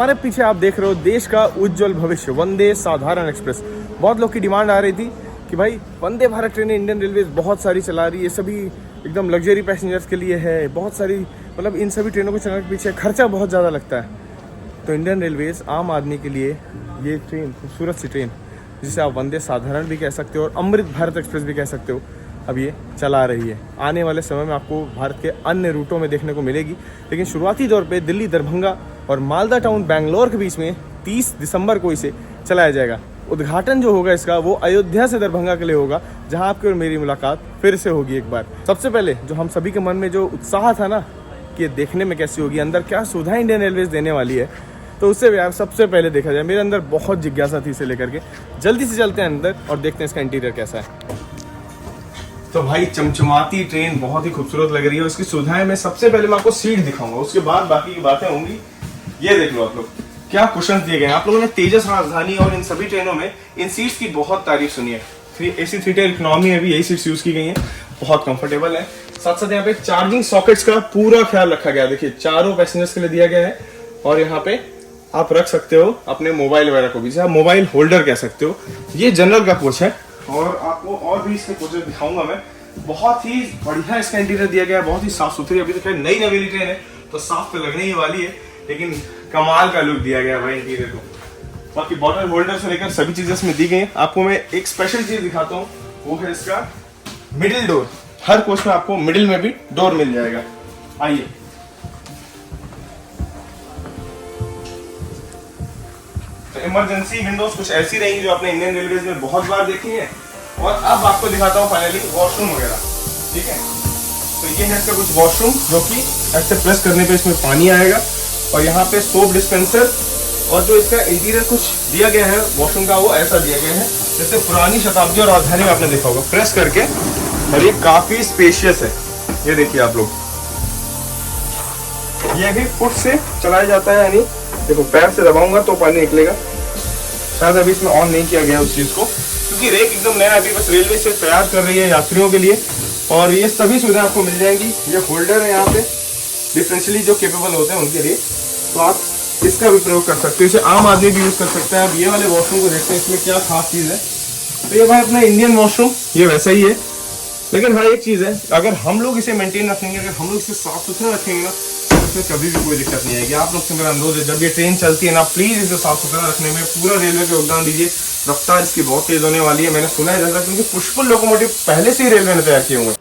हमारे पीछे आप देख रहे हो देश का उज्जवल भविष्य वंदे साधारण एक्सप्रेस। बहुत लोग की डिमांड आ रही थी कि भाई वंदे भारत ट्रेनें इंडियन रेलवे बहुत सारी चला रही है, सभी एकदम लग्जरी पैसेंजर्स के लिए है, बहुत सारी मतलब इन सभी ट्रेनों को चलाने के पीछे खर्चा बहुत ज़्यादा लगता है। तो इंडियन रेलवेज़ आम आदमी के लिए ये ट्रेन, खूबसूरत सी ट्रेन जिसे आप वंदे साधारण भी कह सकते हो और अमृत भारत एक्सप्रेस भी कह सकते हो, अब ये चला रही है। आने वाले समय में आपको भारत के अन्य रूटों में देखने को मिलेगी, लेकिन शुरुआती तौर पे दिल्ली दरभंगा और मालदा टाउन बेंगलोर के बीच में 30 दिसंबर को इसे चलाया जाएगा। उद्घाटन जो होगा इसका वो अयोध्या से दरभंगा के लिए होगा, जहां आपकी और मेरी मुलाकात फिर से होगी एक बार। सबसे पहले जो हम सभी के मन में जो उत्साह था ना कि देखने में कैसी होगी, अंदर क्या सुविधाएं इंडियन रेलवेज देने वाली है, तो उससे यार सबसे पहले देखा जाए, मेरे अंदर बहुत जिज्ञासा थी इसे लेकर के। जल्दी से चलते हैं अंदर और देखते हैं इसका इंटीरियर कैसा है। तो भाई चमचमाती ट्रेन बहुत ही खूबसूरत लग रही है। उसकी सुविधाएं मैं सबसे पहले मैं आपको सीट दिखाऊंगा, उसके बाद बाकी की बातें होंगी। ये देख लो आप लोग क्या कुशन्स दिए गए हैं। आप लोगों ने तेजस राजधानी और इन सभी ट्रेनों में इन सीट्स की बहुत तारीफ सुनी है। AC 3 टायर इकोनॉमी में भी यही सीट्स यूज की गई हैं, बहुत कंफर्टेबल है। साथ साथ यहाँ पे चार्जिंग सॉकेट्स का पूरा ख्याल रखा गया। देखिए चारों पैसेंजर्स के लिए दिया गया है और यहाँ पे आप रख सकते हो अपने मोबाइल वगैरह को भी, जिसे आप मोबाइल होल्डर कह सकते हो। ये जनरल का कोच है और आपको और भी इसके कोचेस दिखाऊंगा मैं। बहुत ही बढ़िया इसका इंटीरियर दिया गया है, बहुत ही साफ सुथरी। अभी तो नई नवेली ट्रेन है तो साफ तो लगने ही वाली है, लेकिन कमाल का लुक दिया गया है भाई इंटीरियर को। बाकी बॉटल होल्डर से लेकर सभी चीजें इसमें दी गई हैं। आपको मैं एक स्पेशल चीज दिखाता हूँ, वो है इसका मिडिल डोर। हर कोच में आपको मिडिल में भी डोर मिल जाएगा। आइए तो इमरजेंसी विंडोज कुछ ऐसी रहेंगी जो आपने इंडियन रेलवेज में बहुत बार देखी है। और अब आपको दिखाता हूँ फाइनली वॉशरूम वगैरह, ठीक है। तो ये है इसका कुछ वॉशरूम, जो कि ऐसे प्रेस करने पे इसमें पानी आएगा और यहाँ पे सोप डिस्पेंसर। और जो इसका इंटीरियर कुछ दिया गया है वॉशरूम का, वो ऐसा दिया गया है जैसे पुरानी शताब्दी और राजधानी में आपने देखा होगा, प्रेस करके। और ये काफी स्पेशियस है। ये देखिए आप लोग, ये भी फुट से चलाया जाता है, यानी देखो पैर से दबाऊंगा तो पानी निकलेगा। शायद अभी इसमें ऑन नहीं किया गया उस चीज को, क्योंकि रेक एकदम नया अभी बस रेलवे से तैयार कर रही है यात्रियों के लिए। और ये सभी सुविधाएं आपको मिल जाएंगी। ये होल्डर है यहाँ पे डिफरेंशियली जो केपेबल होते हैं उनके लिए, तो आप इसका भी प्रयोग कर सकते हो। इसे आम आदमी भी यूज कर सकता है। अब ये वाले वॉशरूम को देखते हैं इसमें क्या खास चीज है। तो ये भाई अपना इंडियन वॉशरूम ये वैसा ही है, लेकिन भाई एक चीज है, अगर हम लोग इसे मेंटेन रखेंगे, अगर हम लोग इसे साफ सुथरा रखेंगे ना, इसमें कभी भी कोई दिक्कत नहीं आएगी। आप लोग से मेरा अनुरोध है, जब ये ट्रेन चलती है ना, प्लीज इसे साफ सुथरा रखने में पूरा रेलवे का योगदान दीजिए। रफ्तार इसकी बहुत तेज होने वाली है, मैंने सुना है जैसा, क्योंकि पुष्पल लोकोमोटिव पहले से ही रेलवे ने तैयार किए हुए।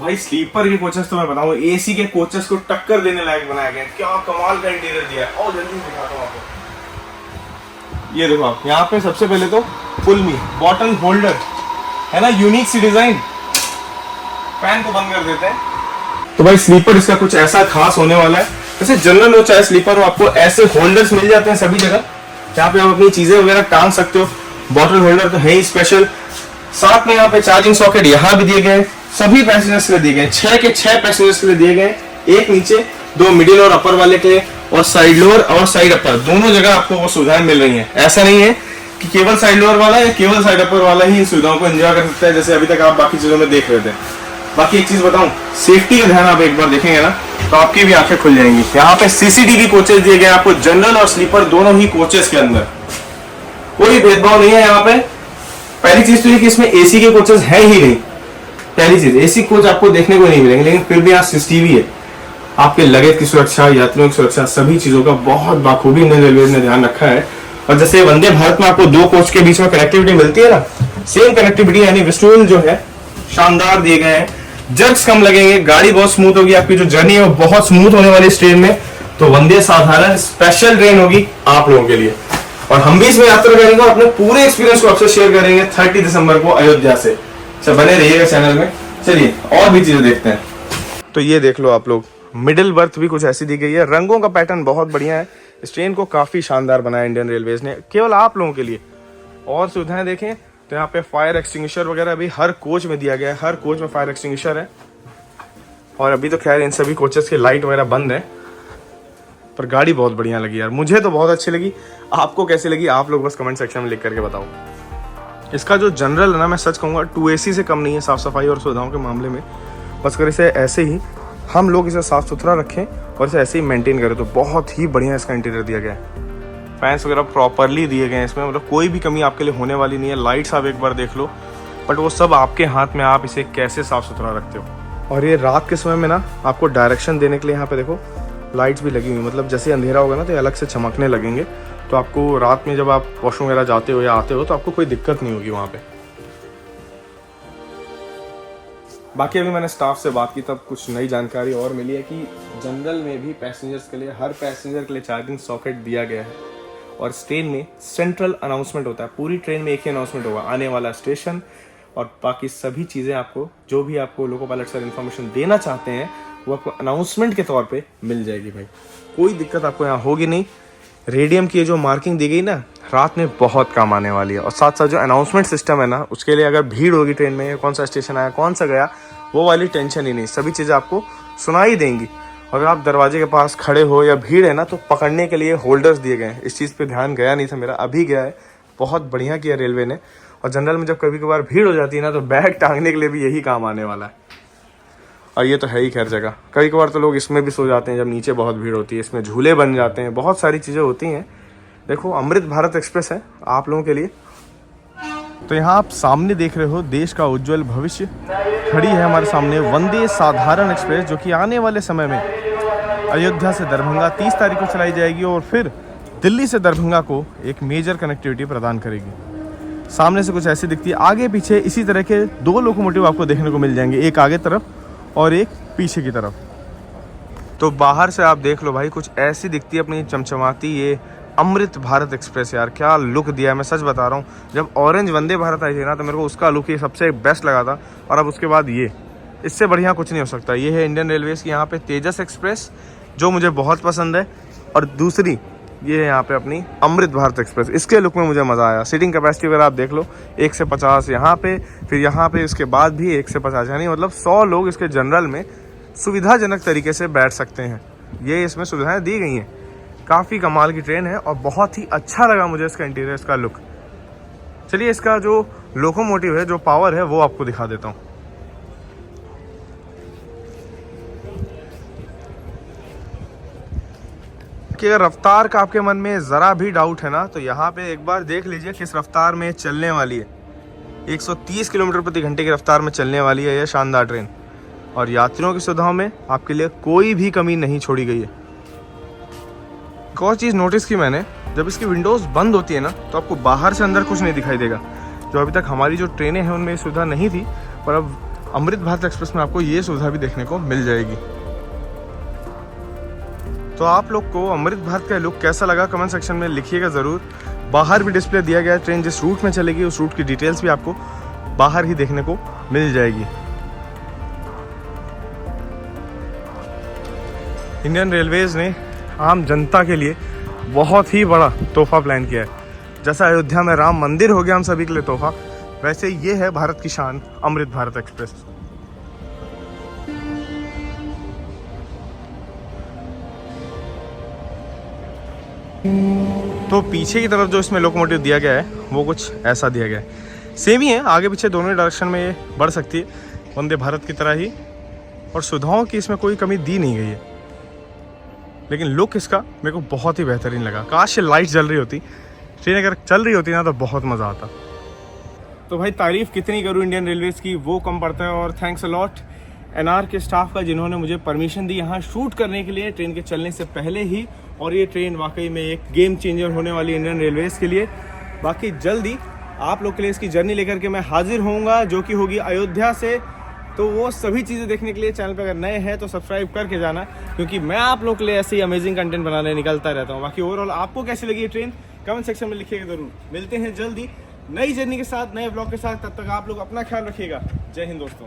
भाई स्लीपर के कोचेस तो मैं बताऊं AC के कोचेस को टक्कर देने लायक बनाया गया। क्या कमाल का इंटीरियर दिया है। और जल्दी दिखाता हूँ आपको। ये देखो आप, यहाँ पे सबसे पहले तो फुल बॉटल होल्डर है ना, यूनिक सी डिजाइन। फैन को बंद कर देते हैं। तो भाई स्लीपर इसका कुछ ऐसा खास होने वाला है। जैसे जनरल हो चाहे स्लीपर हो, आपको ऐसे होल्डर्स मिल जाते हैं सभी जगह, जहाँ पे आप अपनी चीजें वगैरह टांग सकते हो। बॉटल होल्डर तो है ही स्पेशल। साथ में यहाँ पे चार्जिंग सॉकेट यहाँ भी दिए गए, सभी पैसेंजर्स के लिए दिए गए। 6 के 6 पैसेंजर्स के लिए दिए गए, एक नीचे, 2 मिडिल और अपर वाले के लिए, और साइड लोअर और साइड अपर दोनों जगह आपको वो सुविधाएं मिल रही हैं। ऐसा नहीं है कि केवल साइड लोअर वाला या केवल साइड अपर वाला ही इन सुविधाओं को एंजॉय कर सकता है, जैसे अभी तक आप बाकी चीजों में देख रहे थे। बाकी एक चीज बताऊं, सेफ्टी का ध्यान आप एक बार देखेंगे ना तो आपकी भी आंखें खुल जाएंगी। यहाँ पे CCTV कोचेस दिए गए आपको, जनरल और स्लीपर दोनों ही कोचेस के अंदर। कोई भेदभाव नहीं है यहाँ पे। पहली चीज तो ये कि इसमें AC के कोचेस है ही नहीं। पहली चीज, AC कोच आपको देखने को नहीं मिलेंगे, लेकिन फिर भी यहाँ CCTV है। आपके लगेज की सुरक्षा, यात्रियों की सुरक्षा, सभी चीजों का बहुत बाखूबी इंडियन रेलवे ने ध्यान रखा है। और जैसे वंदे भारत में आपको 2 कोच के बीच में कनेक्टिविटी मिलती है ना, सेम कनेक्टिविटी यानी विस्टूल जो है शानदार दिए गए हैं। जर्क्स कम लगेंगे, गाड़ी बहुत स्मूथ होगी। आपकी जो जर्नी है वो बहुत स्मूथ होने वाली इस ट्रेन में। तो वंदे साधारण स्पेशल ट्रेन होगी आप लोगों के लिए, और हम भी इसमें यात्रा करेंगे और अपने पूरे एक्सपीरियंस को आपसे शेयर करेंगे 30 दिसंबर को अयोध्या से। अच्छा बने रहिएगा चैनल में। चलिए और भी चीजें देखते हैं। तो ये देख लो आप लोग, मिडिल बर्थ भी कुछ ऐसी दी गई है। रंगों का पैटर्न बहुत बढ़िया है। इस ट्रेन को काफी शानदार बनाया इंडियन रेलवेज ने, केवल आप लोगों के लिए। और सुविधाएं देखें तो यहाँ पे फायर एक्सटिंग्विशर वगैरह भी हर कोच में दिया गया है। हर कोच में फायर एक्सटिंग्विशर है। और अभी तो खैर इन सभी कोचेस की लाइट वगैरह बंद है, पर गाड़ी बहुत बढ़िया लगी यार, मुझे तो बहुत अच्छी लगी। आपको कैसी लगी आप लोग बस कमेंट सेक्शन में लिख करके बताओ। इसका जो जनरल है ना, मैं सच कहूँगा 2AC से कम नहीं है साफ सफाई और सुविधाओं के मामले में। बस कर इसे ऐसे ही हम लोग इसे साफ़ सुथरा रखें और इसे ऐसे ही मेंटेन करें। तो बहुत ही बढ़िया इसका इंटीरियर दिया गया है। फैंस वगैरह प्रॉपरली दिए गए हैं इसमें, मतलब कोई भी कमी आपके लिए होने वाली नहीं है। लाइट्स आप एक बार देख लो, बट वो सब आपके हाथ में, आप इसे कैसे साफ़ सुथरा रखते हो। और ये रात के समय में ना आपको डायरेक्शन देने के लिए यहाँ पे देखो लाइट्स भी लगी हुई, मतलब जैसे अंधेरा होगा ना तो ये अलग से चमकने लगेंगे। तो आपको रात में जब आप वॉशरूम वगैरह जाते हो या आते हो तो आपको कोई दिक्कत नहीं होगी वहाँ पे। बाकी अभी मैंने स्टाफ से बात की तब कुछ नई जानकारी और मिली है कि जनरल में भी पैसेंजर्स के लिए, हर पैसेंजर के लिए चार्जिंग सॉकेट दिया गया है। और इस ट्रेन में सेंट्रल अनाउंसमेंट होता है, पूरी ट्रेन में एक ही अनाउंसमेंट होगा, आने वाला स्टेशन और बाकी सभी चीज़ें आपको, जो भी आपको लोको पायलट सर इन्फॉर्मेशन देना चाहते हैं वो आपको अनाउंसमेंट के तौर पे मिल जाएगी भाई। कोई दिक्कत आपको यहाँ होगी नहीं। रेडियम की जो मार्किंग दी गई ना, रात में बहुत काम आने वाली है। और साथ साथ जो अनाउंसमेंट सिस्टम है ना, उसके लिए अगर भीड़ होगी ट्रेन में, कौन सा स्टेशन आया, कौन सा गया, वो वाली टेंशन ही नहीं, सभी चीज़ें आपको सुनाई देंगी। अगर आप दरवाजे के पास खड़े हो या भीड़ है ना, तो पकड़ने के लिए होल्डर्स दिए गए हैं। इस चीज़ पे ध्यान गया नहीं था मेरा, अभी गया है। बहुत बढ़िया किया रेलवे ने। और जनरल में जब कभी कभार भीड़ हो जाती है ना, तो बैग टांगने के लिए भी यही काम आने वाला है। और ये तो है ही खैर जगह। कभी कभार तो लोग इसमें भी सो जाते हैं जब नीचे बहुत भीड़ होती है। इसमें झूले बन जाते हैं, बहुत सारी चीज़ें होती हैं। देखो अमृत भारत एक्सप्रेस है आप लोगों के लिए। तो यहाँ आप सामने देख रहे हो देश का उज्जवल भविष्य खड़ी है हमारे सामने वंदे साधारण एक्सप्रेस, जो कि आने वाले समय में अयोध्या से दरभंगा 30 तारीख को चलाई जाएगी और फिर दिल्ली से दरभंगा को एक मेजर कनेक्टिविटी प्रदान करेगी। सामने से कुछ ऐसी दिखती है, आगे पीछे इसी तरह के 2 लोकोमोटिव आपको देखने को मिल जाएंगे, एक आगे तरफ और एक पीछे की तरफ। तो बाहर से आप देख लो भाई, कुछ ऐसी दिखती है अपनी चमचमाती ये अमृत भारत एक्सप्रेस। यार क्या लुक दिया है, मैं सच बता रहा हूँ। जब ऑरेंज वंदे भारत आई थी ना, तो मेरे को उसका लुक ही सबसे बेस्ट लगा था। और अब उसके बाद ये, इससे बढ़िया कुछ नहीं हो सकता। ये है इंडियन रेलवेज़ की यहाँ पे तेजस एक्सप्रेस, जो मुझे बहुत पसंद है। और दूसरी ये है यहाँ पे अपनी अमृत भारत एक्सप्रेस। इसके लुक में मुझे मज़ा आया। सीटिंग कैपेसिटी वगैरह आप देख लो, 1 से 50 यहाँ पे, फिर यहाँ पे इसके बाद भी 1 से 50, यानी मतलब 100 लोग इसके जनरल में सुविधाजनक तरीके से बैठ सकते हैं। ये इसमें सुविधाएं दी गई हैं। काफ़ी कमाल की ट्रेन है और बहुत ही अच्छा लगा मुझे इसका इंटीरियर, इसका लुक। चलिए इसका जो लोकोमोटिव है, जो पावर है, वो आपको दिखा देता हूँ। कि अगर रफ्तार का आपके मन में ज़रा भी डाउट है ना, तो यहाँ पे एक बार देख लीजिए किस रफ्तार में चलने वाली है। 130 किलोमीटर प्रति घंटे की रफ्तार में चलने वाली है यह शानदार ट्रेन। और यात्रियों की सुविधाओं में आपके लिए कोई भी कमी नहीं छोड़ी गई है। एक और चीज़ नोटिस की मैंने, जब इसकी विंडोज़ बंद होती है ना, तो आपको बाहर से अंदर कुछ नहीं दिखाई देगा। जो अभी तक हमारी जो ट्रेनें हैं उनमें ये सुविधा नहीं थी, पर अब अमृत भारत एक्सप्रेस में आपको ये सुविधा भी देखने को मिल जाएगी। तो आप लोग को अमृत भारत का लुक कैसा लगा कमेंट सेक्शन में लिखिएगा ज़रूर। बाहर भी डिस्प्ले दिया गया है, ट्रेन जिस रूट में चलेगी उस रूट की डिटेल्स भी आपको बाहर ही देखने को मिल जाएगी। इंडियन रेलवेज़ ने आम जनता के लिए बहुत ही बड़ा तोहफा प्लान किया है। जैसा अयोध्या में राम मंदिर हो गया हम सभी के लिए तोहफा, वैसे ये है भारत की शान अमृत भारत एक्सप्रेस। तो पीछे की तरफ जो इसमें लोकोमोटिव दिया गया है वो कुछ ऐसा दिया गया है। सेम ही है, आगे पीछे दोनों डायरेक्शन में ये बढ़ सकती है वंदे भारत की तरह ही। और सुविधाओं की इसमें कोई कमी दी नहीं गई है, लेकिन लुक इसका मेरे को बहुत ही बेहतरीन लगा। काश लाइट जल रही होती, ट्रेन अगर चल रही होती ना, तो बहुत मज़ा आता। तो भाई तारीफ़ कितनी करूँ इंडियन रेलवेज़ की, वो कम पड़ता है। और थैंक्स अ लॉट एनआर के स्टाफ का, जिन्होंने मुझे परमिशन दी यहाँ शूट करने के लिए ट्रेन के चलने से पहले ही। और ये ट्रेन वाकई में एक गेम चेंजर होने वाली इंडियन रेलवेज़ के लिए। बाकी जल्दी आप लोग के लिए इसकी जर्नी लेकर के मैं हाजिर होऊंगा, जो कि होगी अयोध्या से। तो वो सभी चीज़ें देखने के लिए चैनल पर अगर नए हैं तो सब्सक्राइब करके जाना, क्योंकि मैं आप लोग के लिए ऐसे ही अमेजिंग कंटेंट बनाने निकलता रहता हूँ। बाकी ओवरऑल आपको कैसी लगी ये ट्रेन कमेंट सेक्शन में लिखिएगा ज़रूर। मिलते हैं जल्दी नई जर्नी के साथ, नए ब्लॉग के साथ। तब तक आप लोग अपना ख्याल रखिएगा। जय हिंद दोस्तों।